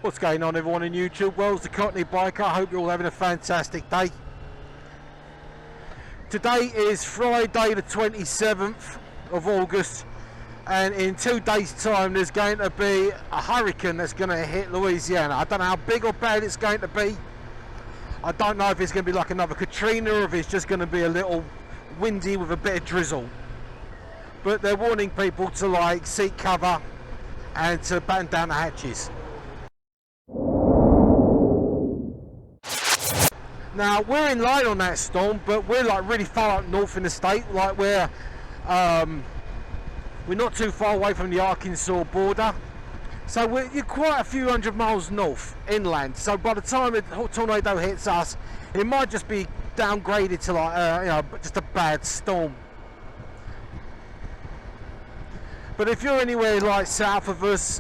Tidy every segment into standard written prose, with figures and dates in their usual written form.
What's going on, everyone in YouTube? Well, it's the Cockney biker. I hope you're all having a fantastic day. Today is Friday the 27th of August, and in 2 days time there's going to be a hurricane that's going to hit Louisiana. I don't know how big or bad it's going to be. I don't know if it's going to be like another Katrina or if it's just going to be a little windy with a bit of drizzle. But they're warning people to seek cover and to batten down the hatches. Now we're in line on that storm, but we're really far up north in the state. We're not too far away from the Arkansas border, so you're quite a few hundred miles north inland. So by the time the tornado hits us, it might just be downgraded to just a bad storm. But if you're anywhere south of us,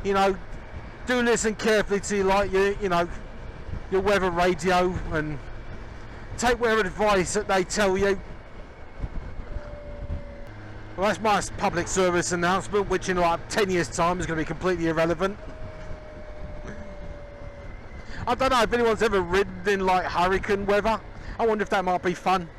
do listen carefully to your weather radio and take whatever advice that they tell you. Well, that's my public service announcement, which in 10 years time is going to be completely irrelevant. I don't know if anyone's ever ridden in hurricane weather. I wonder if that might be fun.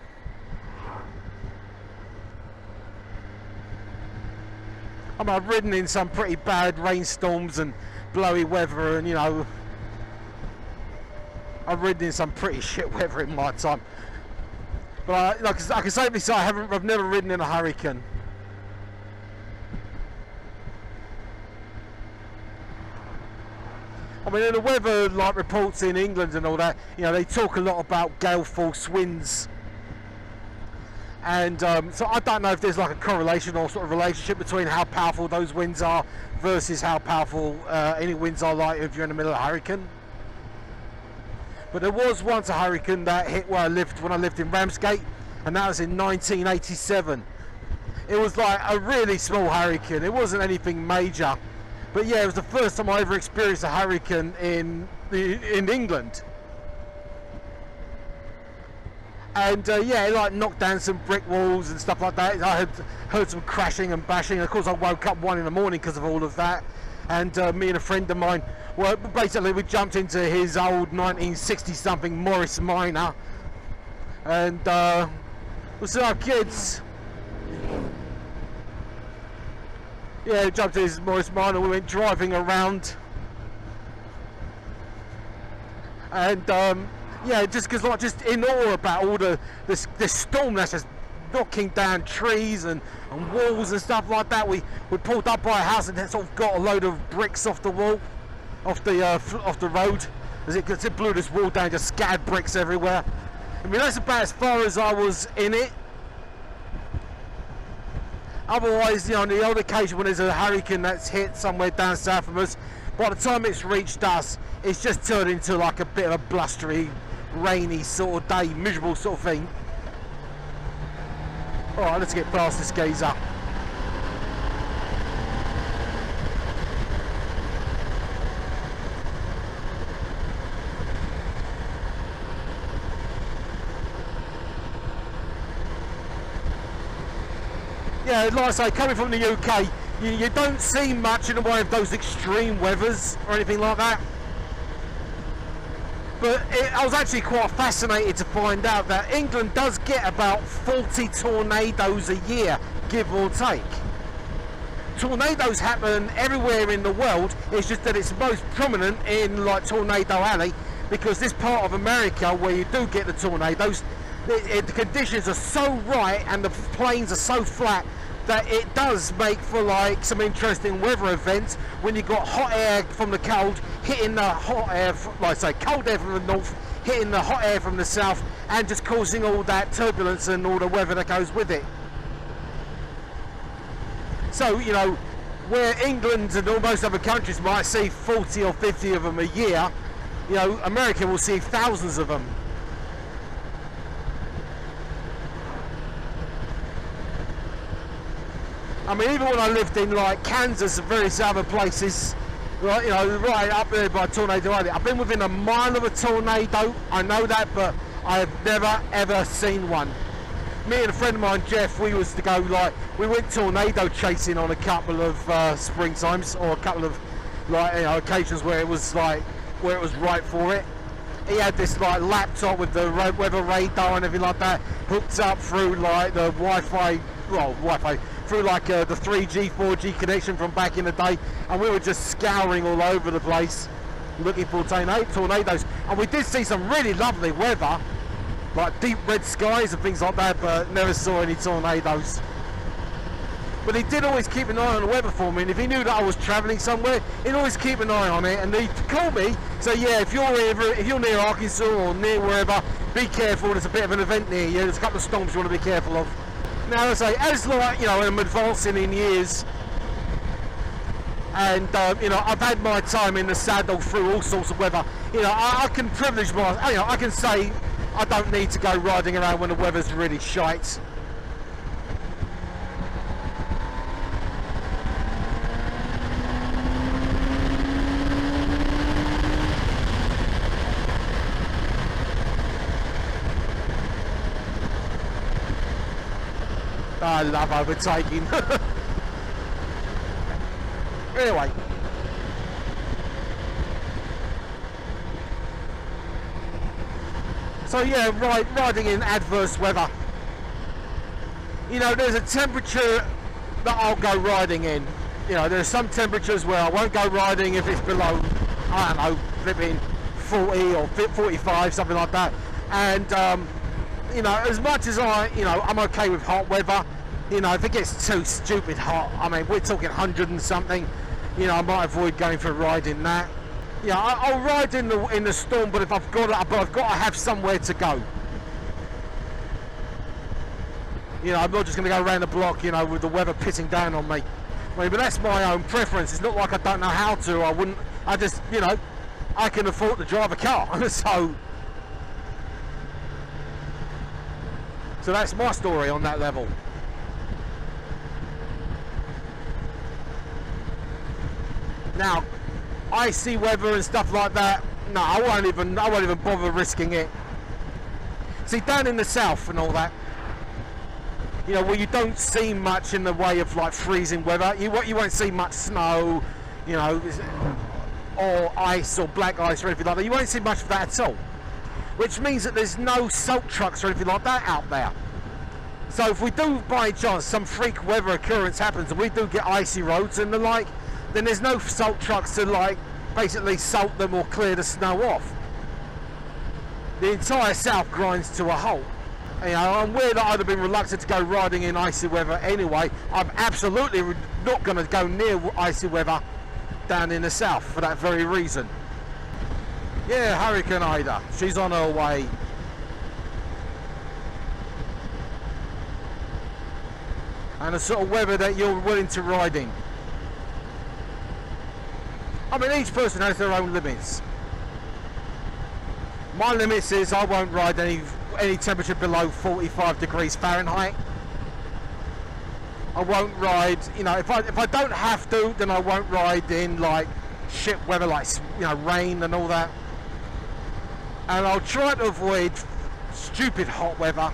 I've ridden in some pretty bad rainstorms and blowy weather, and I've ridden in some pretty shit weather in my time. But I can safely say I've never ridden in a hurricane. I mean, in the weather reports in England and all that, they talk a lot about gale force winds. And so I don't know if there's a correlation or sort of relationship between how powerful those winds are versus how powerful any winds are if you're in the middle of a hurricane. But there was once a hurricane that hit where I lived when I lived in Ramsgate, and that was in 1987. It was a really small hurricane. It wasn't anything major, but yeah, it was the first time I ever experienced a hurricane in England. And yeah, it knocked down some brick walls and stuff like that. I had heard some crashing and bashing. Of course, I woke up 1 in the morning because of all of that. And me and a friend of mine, well, basically we jumped into his old 1960-something Morris Minor, and what's up, kids? Yeah, jumped into his Morris Minor. We went driving around, and yeah, just because just in awe about all this storm that's just knocking down trees and walls and stuff like that. We pulled up by a house and sort of got a load of bricks off the wall, off the road, as it blew this wall down, just scattered bricks everywhere. I mean, that's about as far as I was in it. Otherwise, on the odd occasion when there's a hurricane that's hit somewhere down south of us, by the time it's reached us, it's just turned into a bit of a blustery, rainy sort of day, miserable sort of thing. Alright, let's get past this geezer. Yeah, like I say, coming from the UK, you don't see much in the way of those extreme weathers or anything like that. But I was actually quite fascinated to find out that England does get about 40 tornadoes a year, give or take. Tornadoes happen everywhere in the world. It's just that it's most prominent in Tornado Alley, because this part of America where you do get the tornadoes, the conditions are so right and the plains are so flat that it does make for some interesting weather events when you've got hot air from the cold hitting the hot air, cold air from the north hitting the hot air from the south, and just causing all that turbulence and all the weather that goes with it. So, where England and all most other countries might see 40 or 50 of them a year, America will see thousands of them. I mean, even when I lived in Kansas and various other places, right up there by Tornado Alley, I've been within a mile of a tornado. I know that, but I have never ever seen one. Me and a friend of mine, Jeff, we was to go we went tornado chasing on a couple of springtimes, or a couple of like, you know, occasions where it was like, where it was right for it. He had this like laptop with the weather radar and everything like that, hooked up through like the Wi-Fi, through like the 3G, 4G connection from back in the day, and we were just scouring all over the place looking for tornadoes. And we did see some really lovely weather, like deep red skies and things like that, but never saw any tornadoes. But he did always keep an eye on the weather for me, and if he knew that I was travelling somewhere, he'd always keep an eye on it, and he'd call me, so yeah, if you're near Arkansas or near wherever, be careful, there's a bit of an event near you, there's a couple of storms you want to be careful of. Now, as I say, as like, you know, I'm advancing in years, and you know, I've had my time in the saddle through all sorts of weather, you know, I can privilege my, you know, I can say I don't need to go riding around when the weather's really shite. I love overtaking. Anyway. So yeah, riding in adverse weather. You know, there's a temperature that I'll go riding in. You know, there's some temperatures where I won't go riding if it's below, I don't know, flipping 40 or 45, something like that. And you know, as much as I'm okay with hot weather, you know, if it gets too stupid hot, I mean, we're talking 100 and something, you know, I might avoid going for a ride in that. Yeah, I'll ride in the storm, but I've got to have somewhere to go. You know, I'm not just going to go around the block, you know, with the weather pissing down on me. I mean, but that's my own preference. It's not like I don't know how to. I just, you know, I can afford to drive a car, so that's my story on that level. Now, icy weather and stuff like that, no, I won't even bother risking it. See, down in the south and all that, you know, where you don't see much in the way of like freezing weather, you won't see much snow, you know, or ice or black ice or anything like that. You won't see much of that at all. Which means that there's no salt trucks or anything like that out there. So if we do, by chance, some freak weather occurrence happens and we do get icy roads and the like, then there's no salt trucks to like basically salt them or clear the snow off. The entire south grinds to a halt. You know, I'm weird that I'd have been reluctant to go riding in icy weather anyway. I'm absolutely not going to go near icy weather down in the south for that very reason. Yeah, Hurricane Ida, she's on her way. And the sort of weather that you're willing to ride in. I mean, each person has their own limits. My limits is I won't ride any temperature below 45 degrees Fahrenheit. I won't ride, you know, if I don't have to, then I won't ride in like shit weather, like, you know, rain and all that. And I'll try to avoid stupid hot weather.